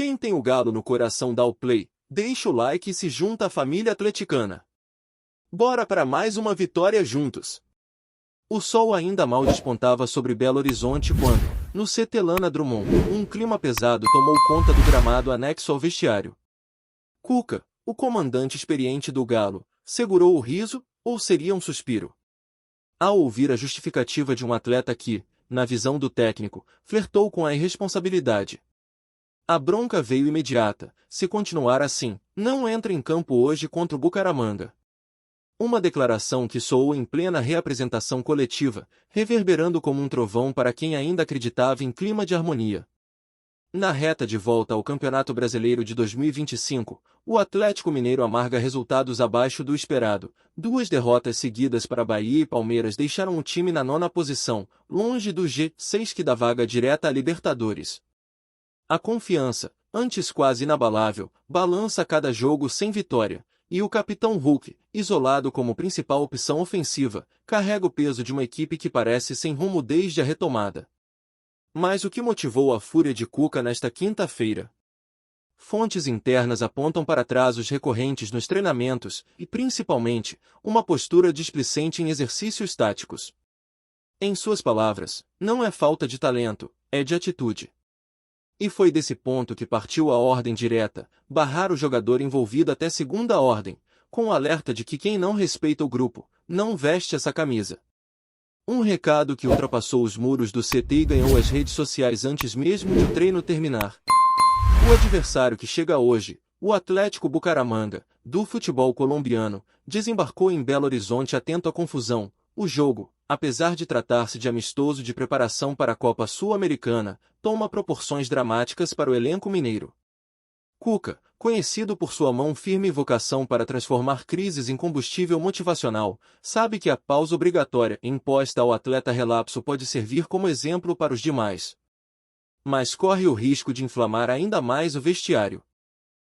Quem tem o Galo no coração dá o play, deixa o like e se junta à família atleticana. Bora para mais uma vitória juntos! O sol ainda mal despontava sobre Belo Horizonte quando, no CT Lana Drummond, um clima pesado tomou conta do gramado anexo ao vestiário. Cuca, o comandante experiente do Galo, segurou o riso, ou seria um suspiro? Ao ouvir a justificativa de um atleta que, na visão do técnico, flertou com a irresponsabilidade. A bronca veio imediata: se continuar assim, não entra em campo hoje contra o Bucaramanga. Uma declaração que soou em plena reapresentação coletiva, reverberando como um trovão para quem ainda acreditava em clima de harmonia. Na reta de volta ao Campeonato Brasileiro de 2025, o Atlético Mineiro amarga resultados abaixo do esperado. 2 derrotas seguidas para Bahia e Palmeiras deixaram o time na 9ª posição, longe do G6 que dá vaga direta à Libertadores. A confiança, antes quase inabalável, balança a cada jogo sem vitória, e o capitão Hulk, isolado como principal opção ofensiva, carrega o peso de uma equipe que parece sem rumo desde a retomada. Mas o que motivou a fúria de Cuca nesta quinta-feira? Fontes internas apontam para atrasos recorrentes nos treinamentos e, principalmente, uma postura displicente em exercícios táticos. Em suas palavras, não é falta de talento, é de atitude. E foi desse ponto que partiu a ordem direta: barrar o jogador envolvido até segunda ordem, com o alerta de que quem não respeita o grupo, não veste essa camisa. Um recado que ultrapassou os muros do CT e ganhou as redes sociais antes mesmo de o treino terminar. O adversário que chega hoje, o Atlético Bucaramanga, do futebol colombiano, desembarcou em Belo Horizonte atento à confusão. O jogo, apesar de tratar-se de amistoso de preparação para a Copa Sul-Americana, toma proporções dramáticas para o elenco mineiro. Cuca, conhecido por sua mão firme e vocação para transformar crises em combustível motivacional, sabe que a pausa obrigatória imposta ao atleta relapso pode servir como exemplo para os demais. Mas corre o risco de inflamar ainda mais o vestiário.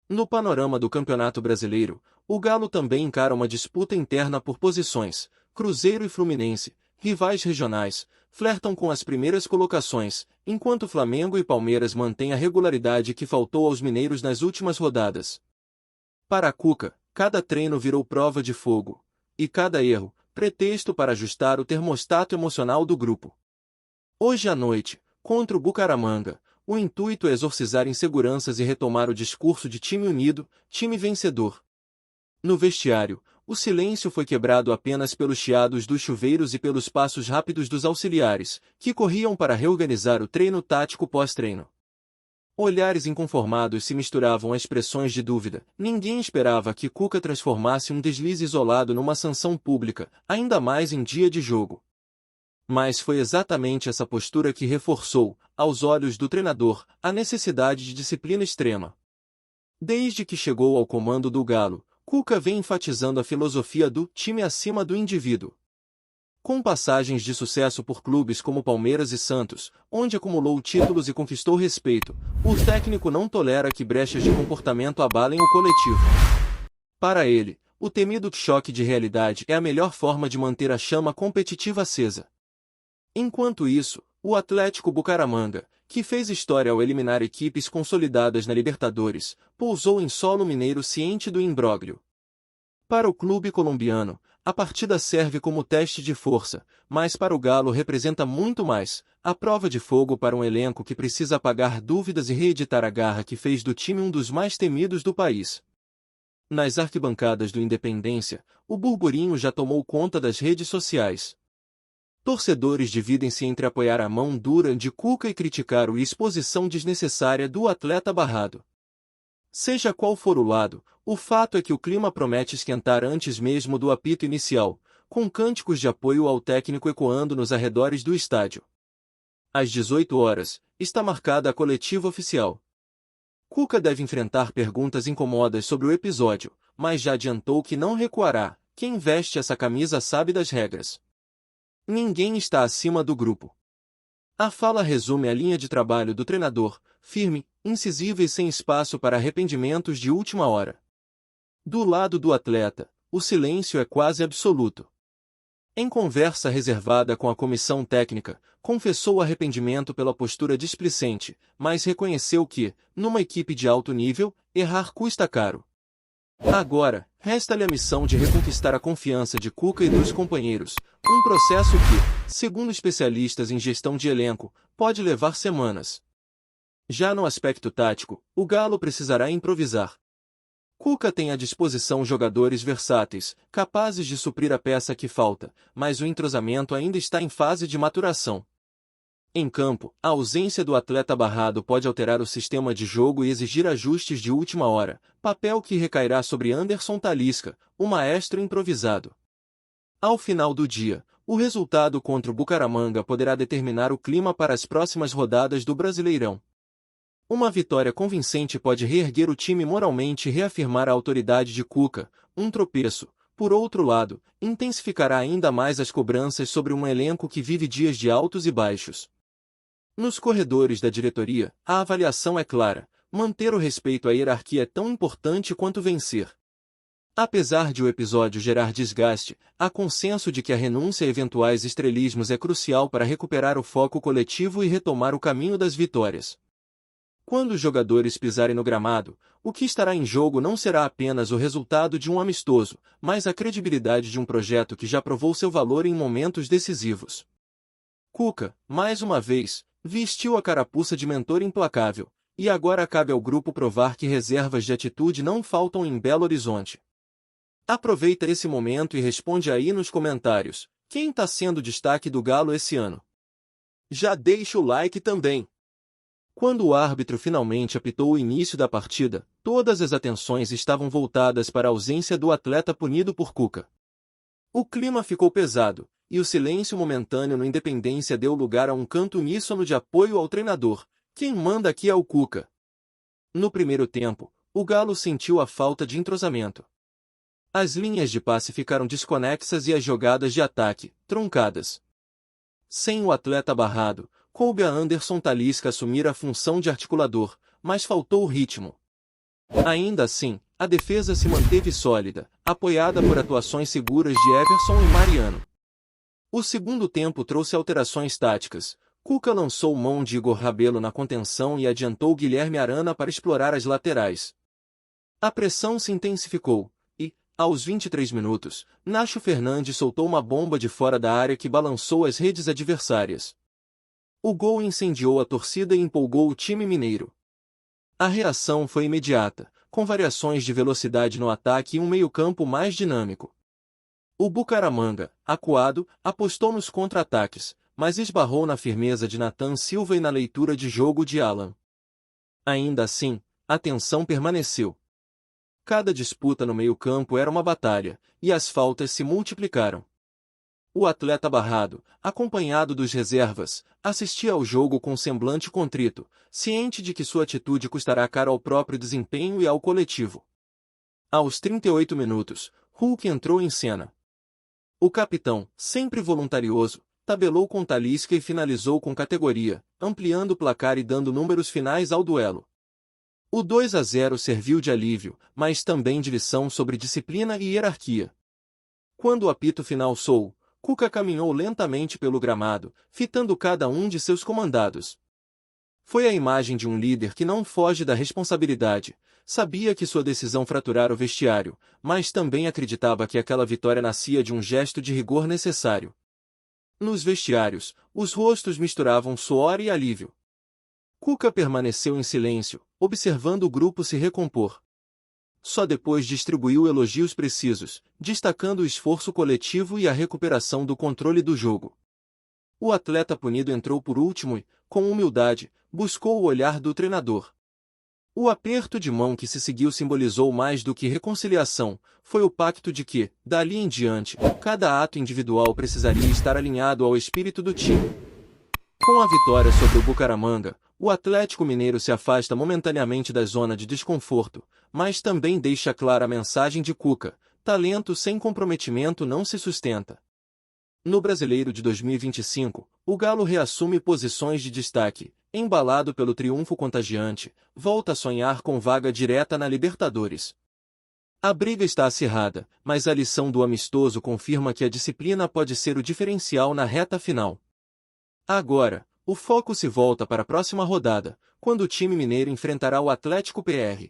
No panorama do Campeonato Brasileiro, o Galo também encara uma disputa interna por posições. Cruzeiro e Fluminense, rivais regionais, flertam com as primeiras colocações, enquanto Flamengo e Palmeiras mantêm a regularidade que faltou aos mineiros nas últimas rodadas. Para Cuca, cada treino virou prova de fogo, e cada erro, pretexto para ajustar o termostato emocional do grupo. Hoje à noite, contra o Bucaramanga, o intuito é exorcizar inseguranças e retomar o discurso de time unido, time vencedor. No vestiário, o silêncio foi quebrado apenas pelos chiados dos chuveiros e pelos passos rápidos dos auxiliares, que corriam para reorganizar o treino tático pós-treino. Olhares inconformados se misturavam a expressões de dúvida. Ninguém esperava que Cuca transformasse um deslize isolado numa sanção pública, ainda mais em dia de jogo. Mas foi exatamente essa postura que reforçou, aos olhos do treinador, a necessidade de disciplina extrema. Desde que chegou ao comando do Galo, Cuca vem enfatizando a filosofia do time acima do indivíduo. Com passagens de sucesso por clubes como Palmeiras e Santos, onde acumulou títulos e conquistou respeito, o técnico não tolera que brechas de comportamento abalem o coletivo. Para ele, o temido choque de realidade é a melhor forma de manter a chama competitiva acesa. Enquanto isso, o Atlético Bucaramanga, que fez história ao eliminar equipes consolidadas na Libertadores, pousou em solo mineiro ciente do imbróglio. Para o clube colombiano, a partida serve como teste de força, mas para o Galo representa muito mais, a prova de fogo para um elenco que precisa apagar dúvidas e reeditar a garra que fez do time um dos mais temidos do país. Nas arquibancadas do Independência, o burburinho já tomou conta das redes sociais. Torcedores dividem-se entre apoiar a mão dura de Cuca e criticar a exposição desnecessária do atleta barrado. Seja qual for o lado, o fato é que o clima promete esquentar antes mesmo do apito inicial, com cânticos de apoio ao técnico ecoando nos arredores do estádio. Às 18 horas, está marcada a coletiva oficial. Cuca deve enfrentar perguntas incômodas sobre o episódio, mas já adiantou que não recuará. Quem veste essa camisa sabe das regras. Ninguém está acima do grupo. A fala resume a linha de trabalho do treinador, firme, incisiva e sem espaço para arrependimentos de última hora. Do lado do atleta, o silêncio é quase absoluto. Em conversa reservada com a comissão técnica, confessou arrependimento pela postura displicente, mas reconheceu que, numa equipe de alto nível, errar custa caro. Agora, resta-lhe a missão de reconquistar a confiança de Cuca e dos companheiros, um processo que, segundo especialistas em gestão de elenco, pode levar semanas. Já no aspecto tático, o Galo precisará improvisar. Cuca tem à disposição jogadores versáteis, capazes de suprir a peça que falta, mas o entrosamento ainda está em fase de maturação. Em campo, a ausência do atleta barrado pode alterar o sistema de jogo e exigir ajustes de última hora, papel que recairá sobre Anderson Talisca, o maestro improvisado. Ao final do dia, o resultado contra o Bucaramanga poderá determinar o clima para as próximas rodadas do Brasileirão. Uma vitória convincente pode reerguer o time moralmente e reafirmar a autoridade de Cuca. Um tropeço, por outro lado, intensificará ainda mais as cobranças sobre um elenco que vive dias de altos e baixos. Nos corredores da diretoria, a avaliação é clara: manter o respeito à hierarquia é tão importante quanto vencer. Apesar de o episódio gerar desgaste, há consenso de que a renúncia a eventuais estrelismos é crucial para recuperar o foco coletivo e retomar o caminho das vitórias. Quando os jogadores pisarem no gramado, o que estará em jogo não será apenas o resultado de um amistoso, mas a credibilidade de um projeto que já provou seu valor em momentos decisivos. Cuca, mais uma vez, vestiu a carapuça de mentor implacável, e agora cabe ao grupo provar que reservas de atitude não faltam em Belo Horizonte. Aproveita esse momento e responde aí nos comentários: quem está sendo o destaque do Galo esse ano? Já deixa o like também. Quando o árbitro finalmente apitou o início da partida, todas as atenções estavam voltadas para a ausência do atleta punido por Cuca. O clima ficou pesado, e o silêncio momentâneo no Independência deu lugar a um canto uníssono de apoio ao treinador: quem manda aqui é o Cuca. No primeiro tempo, o Galo sentiu a falta de entrosamento. As linhas de passe ficaram desconexas e as jogadas de ataque, truncadas. Sem o atleta barrado, coube a Anderson Talisca assumir a função de articulador, mas faltou o ritmo. Ainda assim, a defesa se manteve sólida, apoiada por atuações seguras de Everson e Mariano. O segundo tempo trouxe alterações táticas. Cuca lançou mão de Igor Rabelo na contenção e adiantou Guilherme Arana para explorar as laterais. A pressão se intensificou, e, aos 23 minutos, Nacho Fernandes soltou uma bomba de fora da área que balançou as redes adversárias. O gol incendiou a torcida e empolgou o time mineiro. A reação foi imediata, com variações de velocidade no ataque e um meio-campo mais dinâmico. O Bucaramanga, acuado, apostou nos contra-ataques, mas esbarrou na firmeza de Nathan Silva e na leitura de jogo de Alan. Ainda assim, a tensão permaneceu. Cada disputa no meio-campo era uma batalha, e as faltas se multiplicaram. O atleta barrado, acompanhado dos reservas, assistia ao jogo com semblante contrito, ciente de que sua atitude custará caro ao próprio desempenho e ao coletivo. Aos 38 minutos, Hulk entrou em cena. O capitão, sempre voluntarioso, tabelou com Talisca e finalizou com categoria, ampliando o placar e dando números finais ao duelo. O 2-0 serviu de alívio, mas também de lição sobre disciplina e hierarquia. Quando o apito final soou, Cuca caminhou lentamente pelo gramado, fitando cada um de seus comandados. Foi a imagem de um líder que não foge da responsabilidade. Sabia que sua decisão fraturara o vestiário, mas também acreditava que aquela vitória nascia de um gesto de rigor necessário. Nos vestiários, os rostos misturavam suor e alívio. Cuca permaneceu em silêncio, observando o grupo se recompor. Só depois distribuiu elogios precisos, destacando o esforço coletivo e a recuperação do controle do jogo. O atleta punido entrou por último e, com humildade, buscou o olhar do treinador. O aperto de mão que se seguiu simbolizou mais do que reconciliação, foi o pacto de que, dali em diante, cada ato individual precisaria estar alinhado ao espírito do time. Com a vitória sobre o Bucaramanga, o Atlético Mineiro se afasta momentaneamente da zona de desconforto, mas também deixa clara a mensagem de Cuca: talento sem comprometimento não se sustenta. No Brasileiro de 2025, o Galo reassume posições de destaque, embalado pelo triunfo contagiante, volta a sonhar com vaga direta na Libertadores. A briga está acirrada, mas a lição do amistoso confirma que a disciplina pode ser o diferencial na reta final. Agora, o foco se volta para a próxima rodada, quando o time mineiro enfrentará o Atlético PR.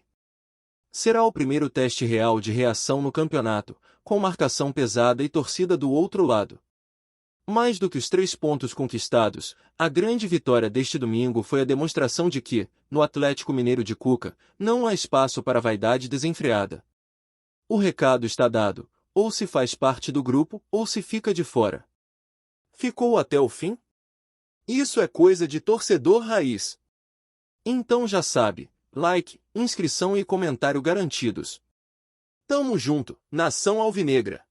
Será o primeiro teste real de reação no campeonato, com marcação pesada e torcida do outro lado. Mais do que os 3 pontos conquistados, a grande vitória deste domingo foi a demonstração de que, no Atlético Mineiro de Cuca, não há espaço para vaidade desenfreada. O recado está dado, ou se faz parte do grupo, ou se fica de fora. Ficou até o fim? Isso é coisa de torcedor raiz. Então já sabe, like, inscrição e comentário garantidos. Tamo junto, nação alvinegra!